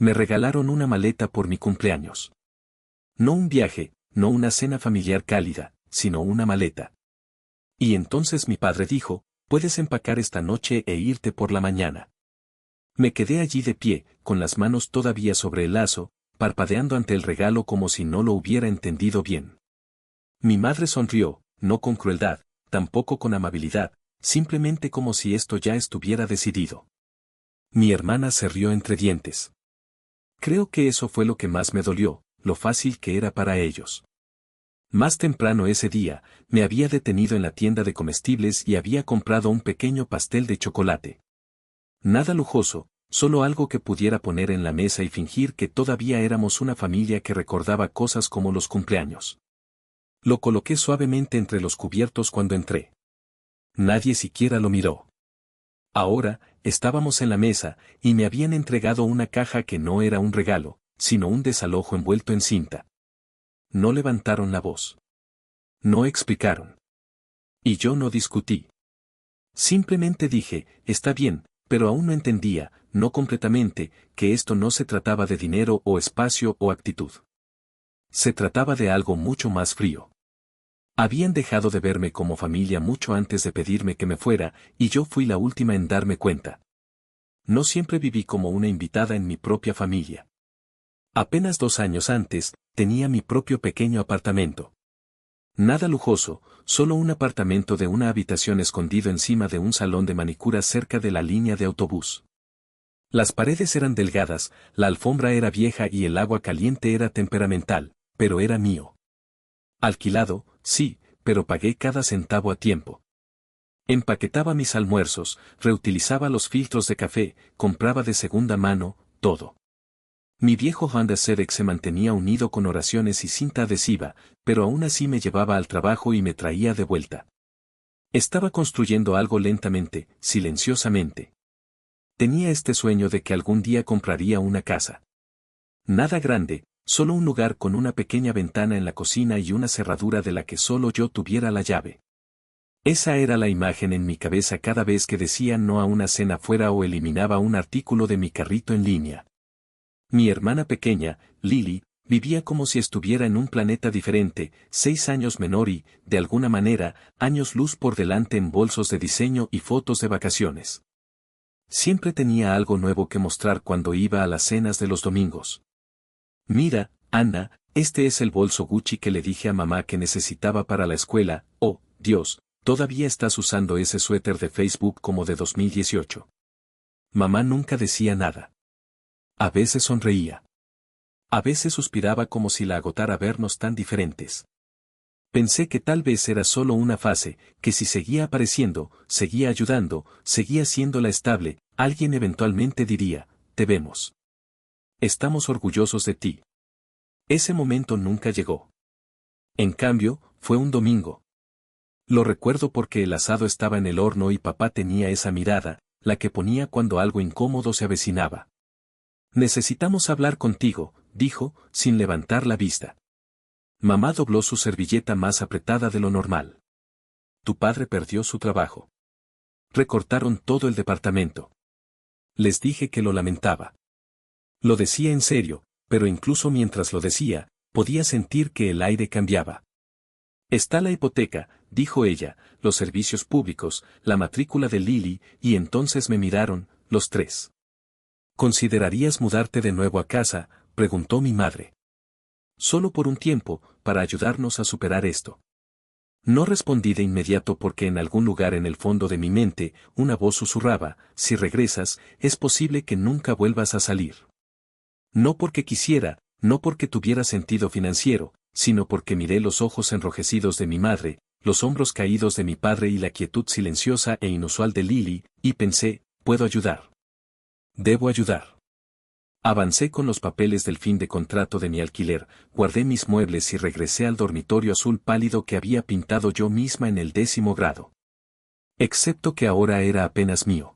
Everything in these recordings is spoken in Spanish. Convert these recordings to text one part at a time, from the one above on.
Me regalaron una maleta por mi cumpleaños. No un viaje, no una cena familiar cálida, sino una maleta. Y entonces mi padre dijo, puedes empacar esta noche e irte por la mañana. Me quedé allí de pie, con las manos todavía sobre el lazo, parpadeando ante el regalo como si no lo hubiera entendido bien. Mi madre sonrió, no con crueldad, tampoco con amabilidad, simplemente como si esto ya estuviera decidido. Mi hermana se rió entre dientes. Creo que eso fue lo que más me dolió, lo fácil que era para ellos. Más temprano ese día, me había detenido en la tienda de comestibles y había comprado un pequeño pastel de chocolate. Nada lujoso, solo algo que pudiera poner en la mesa y fingir que todavía éramos una familia que recordaba cosas como los cumpleaños. Lo coloqué suavemente entre los cubiertos cuando entré. Nadie siquiera lo miró. Ahora, estábamos en la mesa, y me habían entregado una caja que no era un regalo, sino un desalojo envuelto en cinta. No levantaron la voz. No explicaron. Y yo no discutí. Simplemente dije, está bien, pero aún no entendía, no completamente, que esto no se trataba de dinero o espacio o actitud. Se trataba de algo mucho más frío. Habían dejado de verme como familia mucho antes de pedirme que me fuera, y yo fui la última en darme cuenta. No siempre viví como una invitada en mi propia familia. Apenas 2 años antes, tenía mi propio pequeño apartamento. Nada lujoso, solo un apartamento de una habitación escondido encima de un salón de manicura cerca de la línea de autobús. Las paredes eran delgadas, la alfombra era vieja y el agua caliente era temperamental, pero era mío. Alquilado, sí, pero pagué cada centavo a tiempo. Empaquetaba mis almuerzos, reutilizaba los filtros de café, compraba de segunda mano, todo. Mi viejo Honda Civic se mantenía unido con oraciones y cinta adhesiva, pero aún así me llevaba al trabajo y me traía de vuelta. Estaba construyendo algo lentamente, silenciosamente. Tenía este sueño de que algún día compraría una casa. Nada grande, solo un lugar con una pequeña ventana en la cocina y una cerradura de la que solo yo tuviera la llave. Esa era la imagen en mi cabeza cada vez que decía no a una cena fuera o eliminaba un artículo de mi carrito en línea. Mi hermana pequeña, Lily, vivía como si estuviera en un planeta diferente, 6 años menor y, de alguna manera, años luz por delante en bolsos de diseño y fotos de vacaciones. Siempre tenía algo nuevo que mostrar cuando iba a las cenas de los domingos. Mira, Anna, este es el bolso Gucci que le dije a mamá que necesitaba para la escuela. Oh, Dios, todavía estás usando ese suéter de Facebook como de 2018. Mamá nunca decía nada. A veces sonreía. A veces suspiraba como si la agotara vernos tan diferentes. Pensé que tal vez era solo una fase, que si seguía apareciendo, seguía ayudando, seguía siendo la estable, alguien eventualmente diría, te vemos. Estamos orgullosos de ti. Ese momento nunca llegó. En cambio, fue un domingo. Lo recuerdo porque el asado estaba en el horno y papá tenía esa mirada, la que ponía cuando algo incómodo se avecinaba. Necesitamos hablar contigo, dijo, sin levantar la vista. Mamá dobló su servilleta más apretada de lo normal. Tu padre perdió su trabajo. Recortaron todo el departamento. Les dije que lo lamentaba. Lo decía en serio, pero incluso mientras lo decía, podía sentir que el aire cambiaba. Está la hipoteca, dijo ella, los servicios públicos, la matrícula de Lily, y entonces me miraron, los tres. ¿Considerarías mudarte de nuevo a casa?, preguntó mi madre. Solo por un tiempo, para ayudarnos a superar esto. No respondí de inmediato porque en algún lugar en el fondo de mi mente, una voz susurraba, si regresas, es posible que nunca vuelvas a salir. No porque quisiera, no porque tuviera sentido financiero, sino porque miré los ojos enrojecidos de mi madre, los hombros caídos de mi padre y la quietud silenciosa e inusual de Lily, y pensé, puedo ayudar. Debo ayudar. Avancé con los papeles del fin de contrato de mi alquiler, guardé mis muebles y regresé al dormitorio azul pálido que había pintado yo misma en el 10º grado. Excepto que ahora era apenas mío.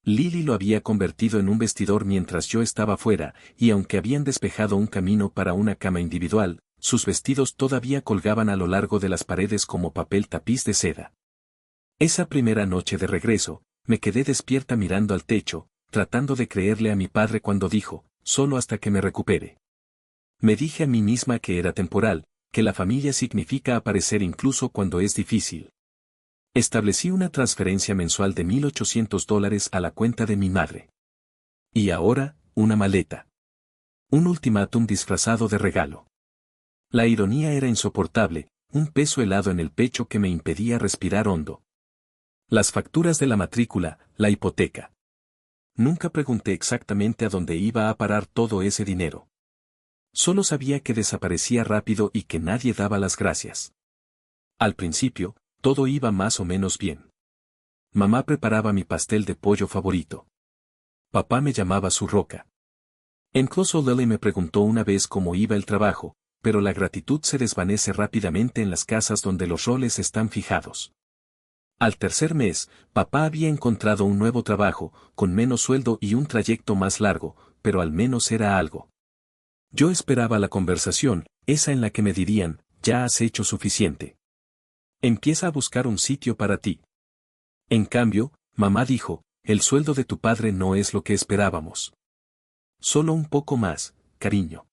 Lily lo había convertido en un vestidor mientras yo estaba fuera, y aunque habían despejado un camino para una cama individual, sus vestidos todavía colgaban a lo largo de las paredes como papel tapiz de seda. Esa primera noche de regreso, me quedé despierta mirando al techo, tratando de creerle a mi padre cuando dijo, solo hasta que me recupere. Me dije a mí misma que era temporal, que la familia significa aparecer incluso cuando es difícil. Establecí una transferencia mensual de $1,800 a la cuenta de mi madre. Y ahora, una maleta. Un ultimátum disfrazado de regalo. La ironía era insoportable, un peso helado en el pecho que me impedía respirar hondo. Las facturas de la matrícula, la hipoteca. Nunca pregunté exactamente a dónde iba a parar todo ese dinero. Solo sabía que desaparecía rápido y que nadie daba las gracias. Al principio, todo iba más o menos bien. Mamá preparaba mi pastel de pollo favorito. Papá me llamaba su roca. Incluso Lily me preguntó una vez cómo iba el trabajo, pero la gratitud se desvanece rápidamente en las casas donde los roles están fijados. Al tercer mes, papá había encontrado un nuevo trabajo, con menos sueldo y un trayecto más largo, pero al menos era algo. Yo esperaba la conversación, esa en la que me dirían, ya has hecho suficiente. Empieza a buscar un sitio para ti. En cambio, mamá dijo, el sueldo de tu padre no es lo que esperábamos. Solo un poco más, cariño.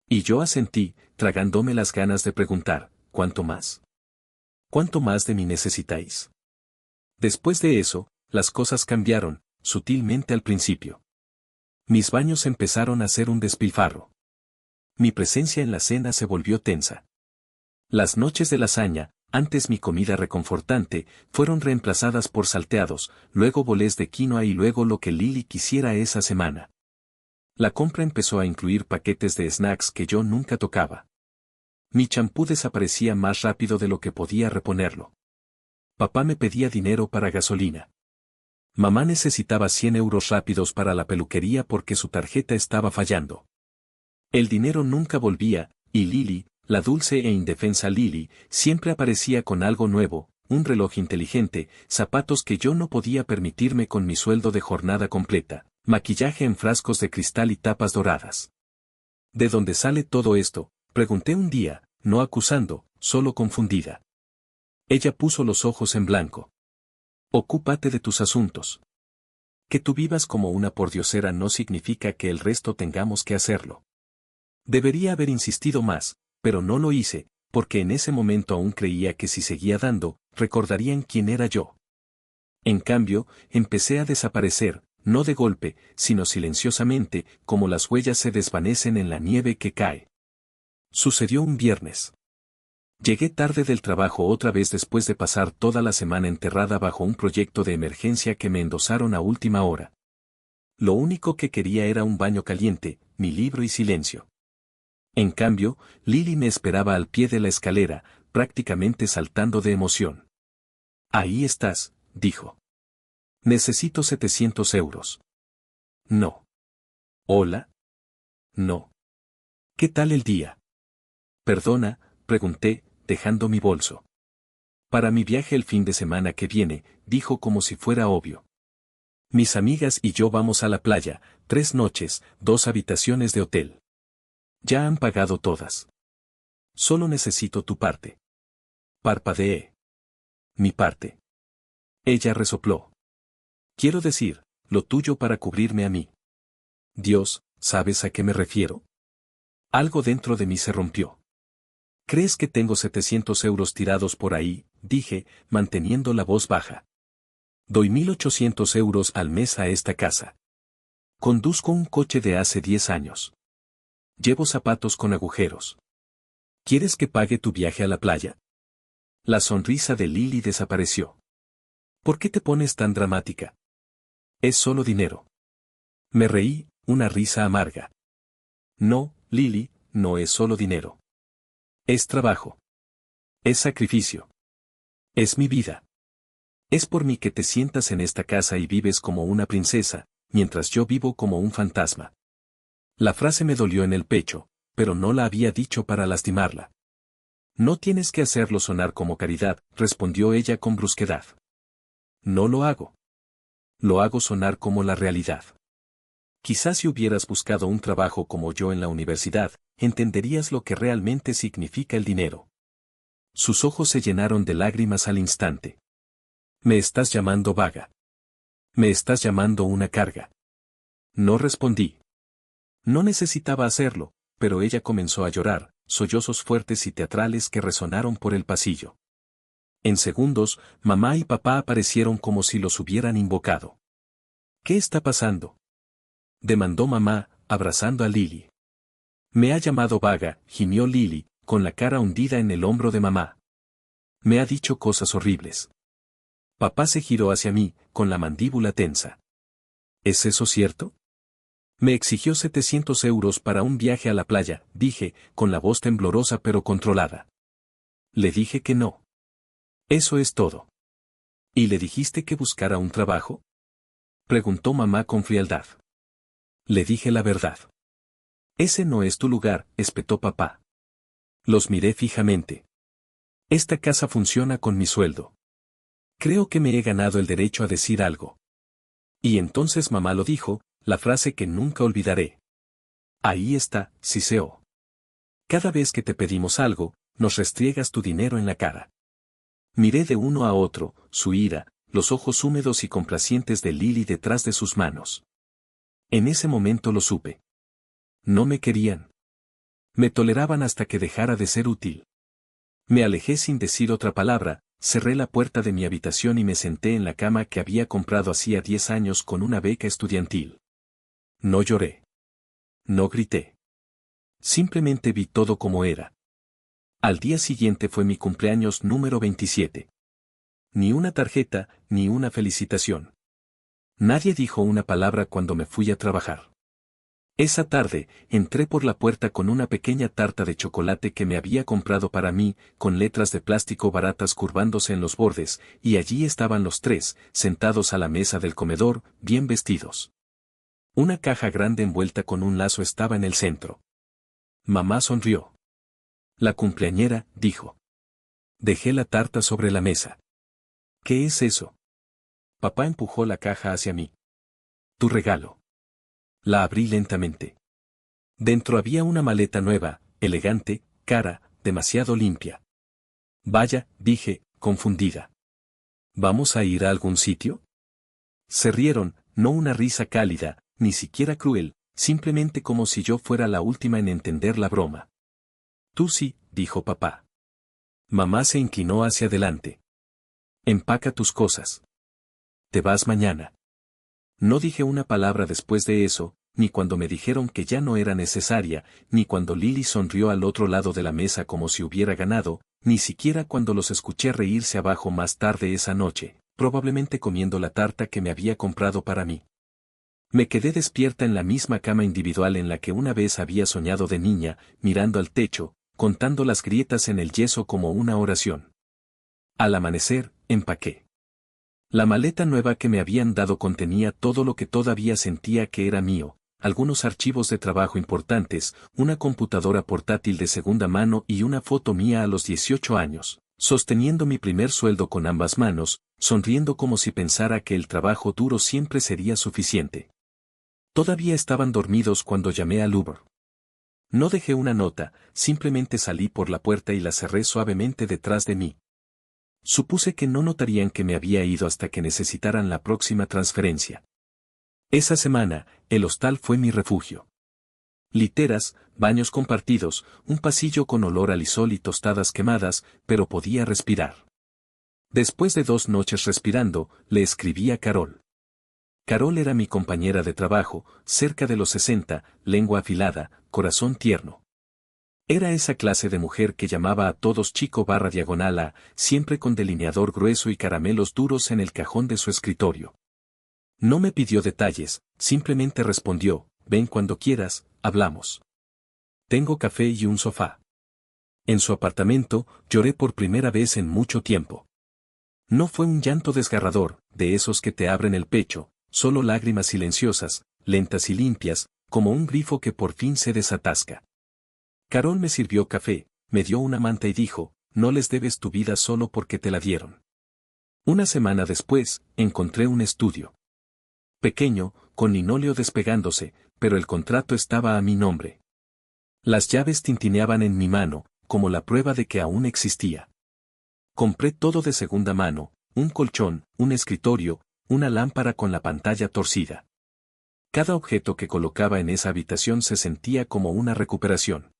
Y yo asentí, tragándome las ganas de preguntar, ¿cuánto más? ¿Cuánto más de mí necesitáis? Después de eso, las cosas cambiaron, sutilmente al principio. Mis baños empezaron a ser un despilfarro. Mi presencia en la cena se volvió tensa. Las noches de lasaña, antes mi comida reconfortante, fueron reemplazadas por salteados, luego bolés de quinoa y luego lo que Lily quisiera esa semana. La compra empezó a incluir paquetes de snacks que yo nunca tocaba. Mi champú desaparecía más rápido de lo que podía reponerlo. Papá me pedía dinero para gasolina. Mamá necesitaba 100 euros rápidos para la peluquería porque su tarjeta estaba fallando. El dinero nunca volvía, y Lily, la dulce e indefensa Lily, siempre aparecía con algo nuevo, un reloj inteligente, zapatos que yo no podía permitirme con mi sueldo de jornada completa, maquillaje en frascos de cristal y tapas doradas. ¿De dónde sale todo esto?, pregunté un día, no acusando, solo confundida. Ella puso los ojos en blanco. Ocúpate de tus asuntos. Que tú vivas como una pordiosera no significa que el resto tengamos que hacerlo. Debería haber insistido más, pero no lo hice, porque en ese momento aún creía que si seguía dando, recordarían quién era yo. En cambio, empecé a desaparecer, no de golpe, sino silenciosamente, como las huellas se desvanecen en la nieve que cae. Sucedió un viernes. Llegué tarde del trabajo otra vez después de pasar toda la semana enterrada bajo un proyecto de emergencia que me endosaron a última hora. Lo único que quería era un baño caliente, mi libro y silencio. En cambio, Lily me esperaba al pie de la escalera, prácticamente saltando de emoción. Ahí estás, dijo. Necesito 700 euros. No. Hola. No. ¿Qué tal el día? Perdona, pregunté, dejando mi bolso. Para mi viaje el fin de semana que viene, dijo como si fuera obvio. Mis amigas y yo vamos a la playa, 3 noches, 2 habitaciones de hotel. Ya han pagado todas. Solo necesito tu parte. Parpadeé. Mi parte. Ella resopló. Quiero decir, lo tuyo para cubrirme a mí. Dios, ¿sabes a qué me refiero? Algo dentro de mí se rompió. ¿Crees que tengo 700 euros tirados por ahí?, dije, manteniendo la voz baja. Doy 1.800 euros al mes a esta casa. Conduzco un coche de hace 10 años. Llevo zapatos con agujeros. ¿Quieres que pague tu viaje a la playa? La sonrisa de Lily desapareció. ¿Por qué te pones tan dramática? Es solo dinero. Me reí, una risa amarga. No, Lily, no es solo dinero. Es trabajo. Es sacrificio. Es mi vida. Es por mí que te sientas en esta casa y vives como una princesa, mientras yo vivo como un fantasma. La frase me dolió en el pecho, pero no la había dicho para lastimarla. No tienes que hacerlo sonar como caridad, respondió ella con brusquedad. No lo hago. Lo hago sonar como la realidad. Quizás si hubieras buscado un trabajo como yo en la universidad, entenderías lo que realmente significa el dinero. Sus ojos se llenaron de lágrimas al instante. Me estás llamando vaga. Me estás llamando una carga. No respondí. No necesitaba hacerlo, pero ella comenzó a llorar, sollozos fuertes y teatrales que resonaron por el pasillo. En segundos, mamá y papá aparecieron como si los hubieran invocado. ¿Qué está pasando?, demandó mamá, abrazando a Lily. Me ha llamado vaga, gimió Lily, con la cara hundida en el hombro de mamá. Me ha dicho cosas horribles. Papá se giró hacia mí, con la mandíbula tensa. ¿Es eso cierto? Me exigió 700 euros para un viaje a la playa, dije, con la voz temblorosa pero controlada. Le dije que no. Eso es todo. ¿Y le dijiste que buscara un trabajo?, preguntó mamá con frialdad. Le dije la verdad. Ese no es tu lugar, espetó papá. Los miré fijamente. Esta casa funciona con mi sueldo. Creo que me he ganado el derecho a decir algo. Y entonces mamá lo dijo, la frase que nunca olvidaré. Ahí está, siseó. Cada vez que te pedimos algo, nos restriegas tu dinero en la cara. Miré de uno a otro, su ira, los ojos húmedos y complacientes de Lily detrás de sus manos. En ese momento lo supe. No me querían. Me toleraban hasta que dejara de ser útil. Me alejé sin decir otra palabra, cerré la puerta de mi habitación y me senté en la cama que había comprado hacía 10 años con una beca estudiantil. No lloré. No grité. Simplemente vi todo como era. Al día siguiente fue mi cumpleaños número 27. Ni una tarjeta, ni una felicitación. Nadie dijo una palabra cuando me fui a trabajar. Esa tarde, entré por la puerta con una pequeña tarta de chocolate que me había comprado para mí, con letras de plástico baratas curvándose en los bordes, y allí estaban los tres, sentados a la mesa del comedor, bien vestidos. Una caja grande envuelta con un lazo estaba en el centro. Mamá sonrió. La cumpleañera, dijo. Dejé la tarta sobre la mesa. ¿Qué es eso? Papá empujó la caja hacia mí. Tu regalo. La abrí lentamente. Dentro había una maleta nueva, elegante, cara, demasiado limpia. Vaya, dije, confundida. ¿Vamos a ir a algún sitio? Se rieron, no una risa cálida, ni siquiera cruel, simplemente como si yo fuera la última en entender la broma. Tú sí, dijo papá. Mamá se inclinó hacia adelante. Empaca tus cosas. Te vas mañana. No dije una palabra después de eso, ni cuando me dijeron que ya no era necesaria, ni cuando Lily sonrió al otro lado de la mesa como si hubiera ganado, ni siquiera cuando los escuché reírse abajo más tarde esa noche, probablemente comiendo la tarta que me había comprado para mí. Me quedé despierta en la misma cama individual en la que una vez había soñado de niña, mirando al techo, contando las grietas en el yeso como una oración. Al amanecer, empaqué. La maleta nueva que me habían dado contenía todo lo que todavía sentía que era mío, algunos archivos de trabajo importantes, una computadora portátil de segunda mano y una foto mía a los 18 años, sosteniendo mi primer sueldo con ambas manos, sonriendo como si pensara que el trabajo duro siempre sería suficiente. Todavía estaban dormidos cuando llamé al Uber. No dejé una nota, simplemente salí por la puerta y la cerré suavemente detrás de mí. Supuse que no notarían que me había ido hasta que necesitaran la próxima transferencia. Esa semana, el hostal fue mi refugio. Literas, baños compartidos, un pasillo con olor a lisol y tostadas quemadas, pero podía respirar. Después de 2 noches respirando, le escribí a Carol. Carol era mi compañera de trabajo, cerca de los 60, lengua afilada, corazón tierno. Era esa clase de mujer que llamaba a todos chico/diagonal A, siempre con delineador grueso y caramelos duros en el cajón de su escritorio. No me pidió detalles, simplemente respondió, ven cuando quieras, hablamos. Tengo café y un sofá. En su apartamento, lloré por primera vez en mucho tiempo. No fue un llanto desgarrador, de esos que te abren el pecho, solo lágrimas silenciosas, lentas y limpias, como un grifo que por fin se desatasca. Carol me sirvió café, me dio una manta y dijo, no les debes tu vida solo porque te la dieron. Una semana después, encontré un estudio. Pequeño, con linóleo despegándose, pero el contrato estaba a mi nombre. Las llaves tintineaban en mi mano, como la prueba de que aún existía. Compré todo de segunda mano, un colchón, un escritorio, una lámpara con la pantalla torcida. Cada objeto que colocaba en esa habitación se sentía como una recuperación.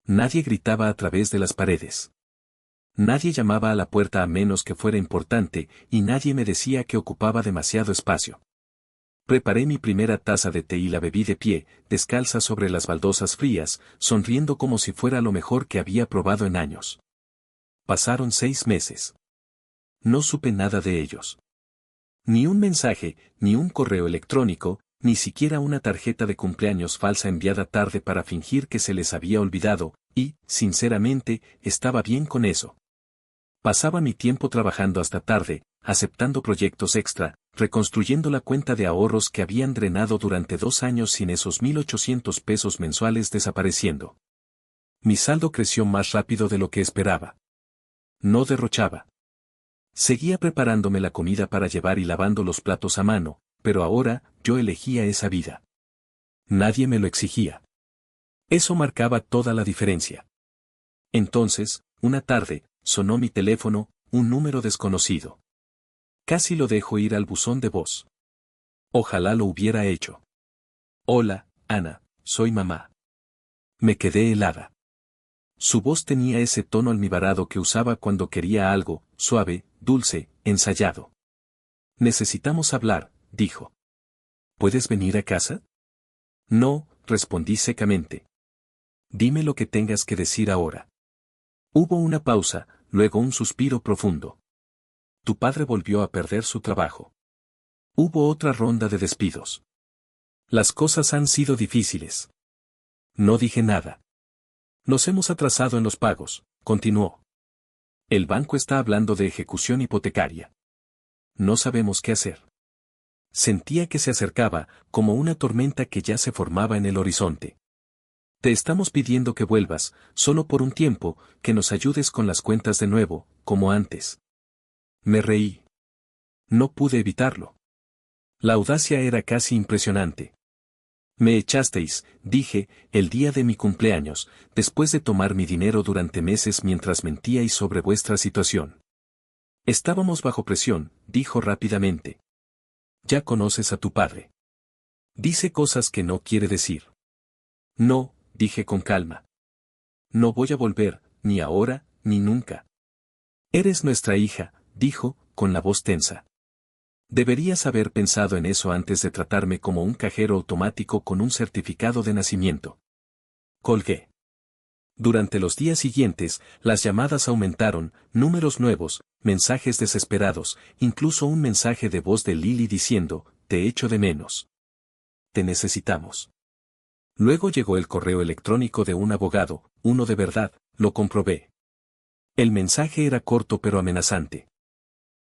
Nadie gritaba a través de las paredes. Nadie llamaba a la puerta a menos que fuera importante, y nadie me decía que ocupaba demasiado espacio. Preparé mi primera taza de té y la bebí de pie, descalza sobre las baldosas frías, sonriendo como si fuera lo mejor que había probado en años. Pasaron 6 meses. No supe nada de ellos. Ni un mensaje, ni un correo electrónico, ni siquiera una tarjeta de cumpleaños falsa enviada tarde para fingir que se les había olvidado, y, sinceramente, estaba bien con eso. Pasaba mi tiempo trabajando hasta tarde, aceptando proyectos extra, reconstruyendo la cuenta de ahorros que habían drenado durante 2 años sin esos 1,800 pesos mensuales desapareciendo. Mi saldo creció más rápido de lo que esperaba. No derrochaba. Seguía preparándome la comida para llevar y lavando los platos a mano, pero ahora yo elegía esa vida. Nadie me lo exigía. Eso marcaba toda la diferencia. Entonces, una tarde, sonó mi teléfono, un número desconocido. Casi lo dejo ir al buzón de voz. Ojalá lo hubiera hecho. Hola, Ana, soy mamá. Me quedé helada. Su voz tenía ese tono almibarado que usaba cuando quería algo, suave, dulce, ensayado. Necesitamos hablar, dijo. ¿Puedes venir a casa? No, respondí secamente. Dime lo que tengas que decir ahora. Hubo una pausa, luego un suspiro profundo. Tu padre volvió a perder su trabajo. Hubo otra ronda de despidos. Las cosas han sido difíciles. No dije nada. Nos hemos atrasado en los pagos, continuó. El banco está hablando de ejecución hipotecaria. No sabemos qué hacer. Sentía que se acercaba, como una tormenta que ya se formaba en el horizonte. Te estamos pidiendo que vuelvas, solo por un tiempo, que nos ayudes con las cuentas de nuevo, como antes. Me reí. No pude evitarlo. La audacia era casi impresionante. Me echasteis, dije, el día de mi cumpleaños, después de tomar mi dinero durante meses mientras mentíais sobre vuestra situación. Estábamos bajo presión, dijo rápidamente. Ya conoces a tu padre. Dice cosas que no quiere decir. No, dije con calma. No voy a volver, ni ahora, ni nunca. Eres nuestra hija, dijo, con la voz tensa. Deberías haber pensado en eso antes de tratarme como un cajero automático con un certificado de nacimiento. Colgué. Durante los días siguientes, las llamadas aumentaron, números nuevos, mensajes desesperados, incluso un mensaje de voz de Lily diciendo, te echo de menos. Te necesitamos. Luego llegó el correo electrónico de un abogado, uno de verdad, lo comprobé. El mensaje era corto pero amenazante.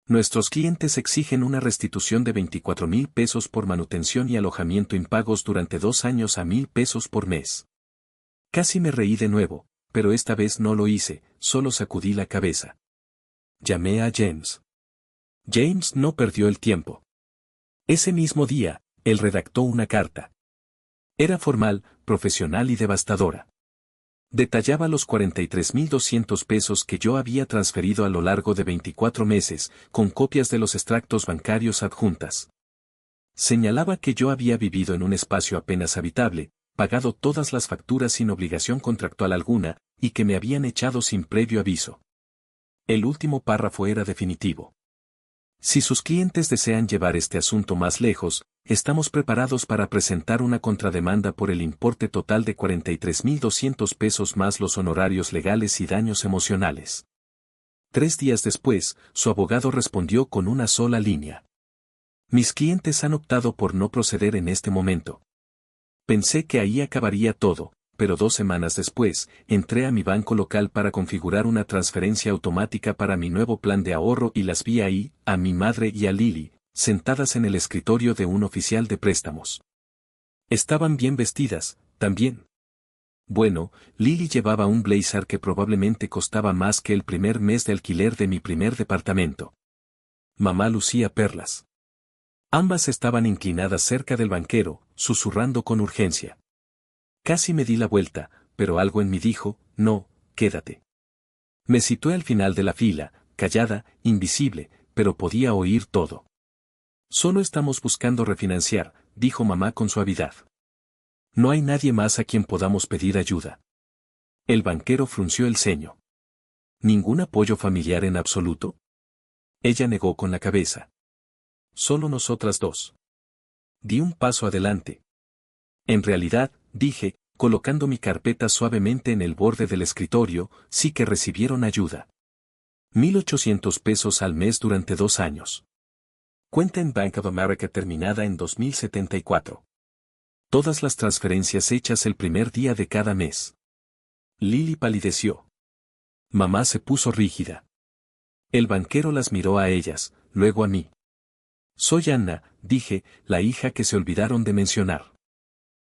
Nuestros clientes exigen una restitución de 24,000 pesos por manutención y alojamiento impagos durante 2 años a 1,000 pesos por mes. Casi me reí de nuevo, pero esta vez no lo hice, solo sacudí la cabeza. Llamé a James. James no perdió el tiempo. Ese mismo día, él redactó una carta. Era formal, profesional y devastadora. Detallaba los 43,200 pesos que yo había transferido a lo largo de 24 meses, con copias de los extractos bancarios adjuntas. Señalaba que yo había vivido en un espacio apenas habitable, pagado todas las facturas sin obligación contractual alguna, y que me habían echado sin previo aviso. El último párrafo era definitivo. Si sus clientes desean llevar este asunto más lejos, estamos preparados para presentar una contrademanda por el importe total de 43,200 pesos más los honorarios legales y daños emocionales. 3 días después, su abogado respondió con una sola línea. Mis clientes han optado por no proceder en este momento. Pensé que ahí acabaría todo, pero 2 semanas después, entré a mi banco local para configurar una transferencia automática para mi nuevo plan de ahorro y las vi ahí, a mi madre y a Lily, sentadas en el escritorio de un oficial de préstamos. Estaban bien vestidas, también. Bueno, Lily llevaba un blazer que probablemente costaba más que el primer mes de alquiler de mi primer departamento. Mamá lucía perlas. Ambas estaban inclinadas cerca del banquero, susurrando con urgencia. Casi me di la vuelta, pero algo en mí dijo, no, quédate. Me situé al final de la fila, callada, invisible, pero podía oír todo. Solo estamos buscando refinanciar, dijo mamá con suavidad. No hay nadie más a quien podamos pedir ayuda. El banquero frunció el ceño. ¿Ningún apoyo familiar en absoluto? Ella negó con la cabeza. Solo nosotras dos. Di un paso adelante. En realidad, dije, colocando mi carpeta suavemente en el borde del escritorio, sí que recibieron ayuda. 1,800 pesos al mes durante 2 años. Cuenta en Bank of America terminada en 2074. Todas las transferencias hechas el primer día de cada mes. Lily palideció. Mamá se puso rígida. El banquero las miró a ellas, luego a mí. Soy Anna, dije, la hija que se olvidaron de mencionar.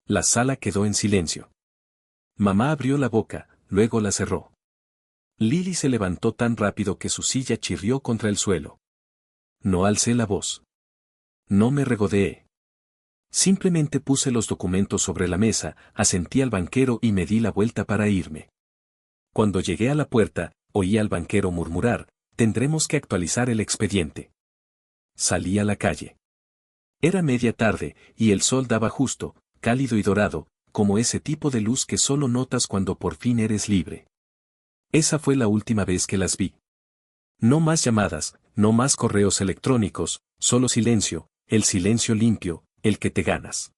La sala quedó en silencio. Mamá abrió la boca, luego la cerró. Lily se levantó tan rápido que su silla chirrió contra el suelo. No alcé la voz. No me regodeé. Simplemente puse los documentos sobre la mesa, asentí al banquero y me di la vuelta para irme. Cuando llegué a la puerta, oí al banquero murmurar, tendremos que actualizar el expediente. Salí a la calle. Era media tarde, y el sol daba justo, cálido y dorado, como ese tipo de luz que solo notas cuando por fin eres libre. Esa fue la última vez que las vi. No más llamadas, no más correos electrónicos, solo silencio, el silencio limpio, el que te ganas.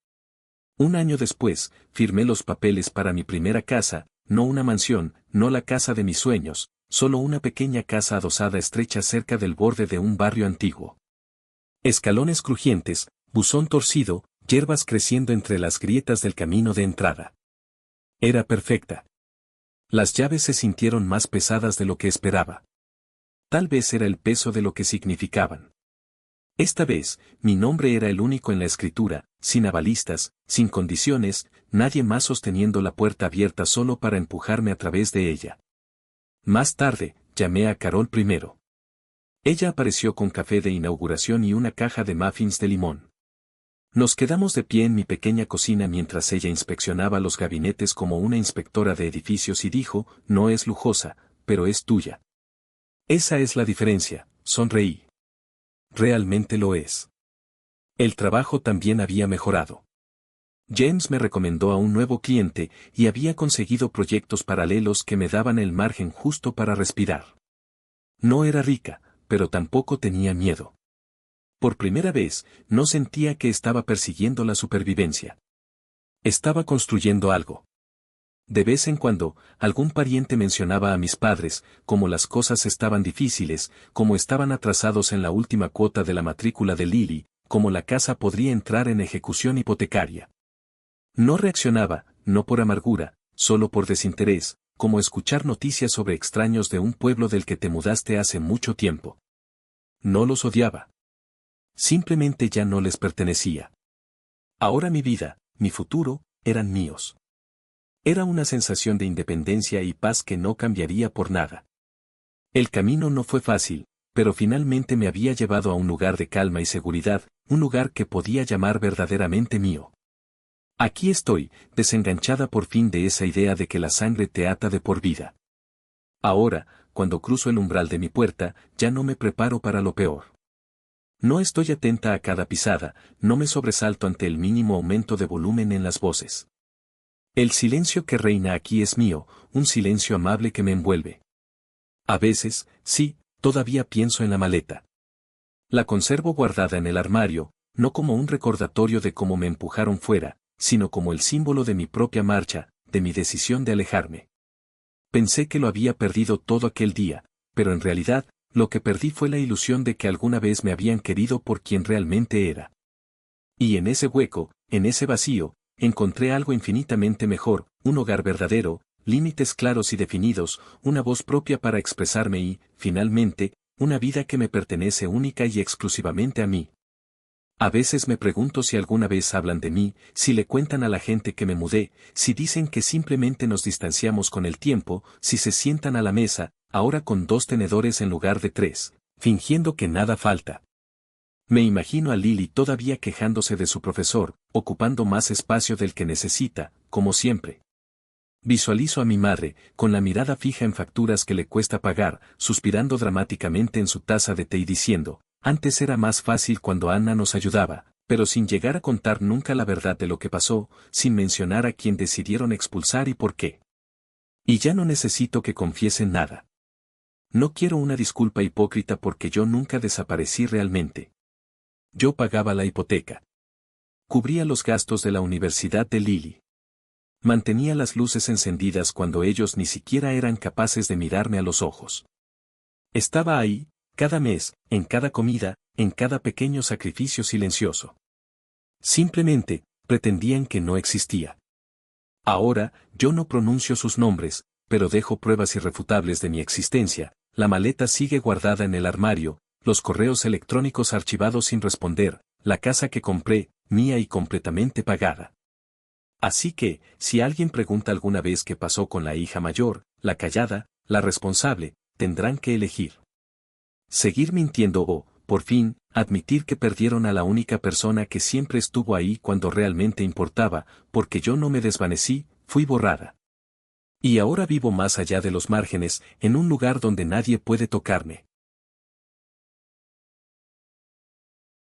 1 año después, firmé los papeles para mi primera casa, no una mansión, no la casa de mis sueños, solo una pequeña casa adosada estrecha cerca del borde de un barrio antiguo. Escalones crujientes, buzón torcido, hierbas creciendo entre las grietas del camino de entrada. Era perfecta. Las llaves se sintieron más pesadas de lo que esperaba. Tal vez era el peso de lo que significaban. Esta vez, mi nombre era el único en la escritura, sin avalistas, sin condiciones, nadie más sosteniendo la puerta abierta solo para empujarme a través de ella. Más tarde, llamé a Carol primero. Ella apareció con café de inauguración y una caja de muffins de limón. Nos quedamos de pie en mi pequeña cocina mientras ella inspeccionaba los gabinetes como una inspectora de edificios y dijo, no es lujosa, pero es tuya. Esa es la diferencia, sonreí. Realmente lo es. El trabajo también había mejorado. James me recomendó a un nuevo cliente y había conseguido proyectos paralelos que me daban el margen justo para respirar. No era rica, pero tampoco tenía miedo. Por primera vez, no sentía que estaba persiguiendo la supervivencia. Estaba construyendo algo. De vez en cuando, algún pariente mencionaba a mis padres, como las cosas estaban difíciles, como estaban atrasados en la última cuota de la matrícula de Lily, como la casa podría entrar en ejecución hipotecaria. No reaccionaba, no por amargura, solo por desinterés, como escuchar noticias sobre extraños de un pueblo del que te mudaste hace mucho tiempo. No los odiaba. Simplemente ya no les pertenecía. Ahora mi vida, mi futuro, eran míos. Era una sensación de independencia y paz que no cambiaría por nada. El camino no fue fácil, pero finalmente me había llevado a un lugar de calma y seguridad, un lugar que podía llamar verdaderamente mío. Aquí estoy, desenganchada por fin de esa idea de que la sangre te ata de por vida. Ahora, cuando cruzo el umbral de mi puerta, ya no me preparo para lo peor. No estoy atenta a cada pisada, no me sobresalto ante el mínimo aumento de volumen en las voces. El silencio que reina aquí es mío, un silencio amable que me envuelve. A veces, sí, todavía pienso en la maleta. La conservo guardada en el armario, no como un recordatorio de cómo me empujaron fuera, sino como el símbolo de mi propia marcha, de mi decisión de alejarme. Pensé que lo había perdido todo aquel día, pero en realidad, lo que perdí fue la ilusión de que alguna vez me habían querido por quien realmente era. Y en ese hueco, en ese vacío, encontré algo infinitamente mejor, un hogar verdadero, límites claros y definidos, una voz propia para expresarme y, finalmente, una vida que me pertenece única y exclusivamente a mí. A veces me pregunto si alguna vez hablan de mí, si le cuentan a la gente que me mudé, si dicen que simplemente nos distanciamos con el tiempo, si se sientan a la mesa, ahora con 2 tenedores en lugar de 3, fingiendo que nada falta. Me imagino a Lily todavía quejándose de su profesor, ocupando más espacio del que necesita, como siempre. Visualizo a mi madre, con la mirada fija en facturas que le cuesta pagar, suspirando dramáticamente en su taza de té y diciendo, antes era más fácil cuando Anna nos ayudaba, pero sin llegar a contar nunca la verdad de lo que pasó, sin mencionar a quién decidieron expulsar y por qué. Y ya no necesito que confiesen nada. No quiero una disculpa hipócrita porque yo nunca desaparecí realmente. Yo pagaba la hipoteca. Cubría los gastos de la universidad de Lily. Mantenía las luces encendidas cuando ellos ni siquiera eran capaces de mirarme a los ojos. Estaba ahí, cada mes, en cada comida, en cada pequeño sacrificio silencioso. Simplemente, pretendían que no existía. Ahora, yo no pronuncio sus nombres, pero dejo pruebas irrefutables de mi existencia, la maleta sigue guardada en el armario, los correos electrónicos archivados sin responder, la casa que compré, mía y completamente pagada. Así que, si alguien pregunta alguna vez qué pasó con la hija mayor, la callada, la responsable, tendrán que elegir. Seguir mintiendo o, por fin, admitir que perdieron a la única persona que siempre estuvo ahí cuando realmente importaba, porque yo no me desvanecí, fui borrada. Y ahora vivo más allá de los márgenes, en un lugar donde nadie puede tocarme.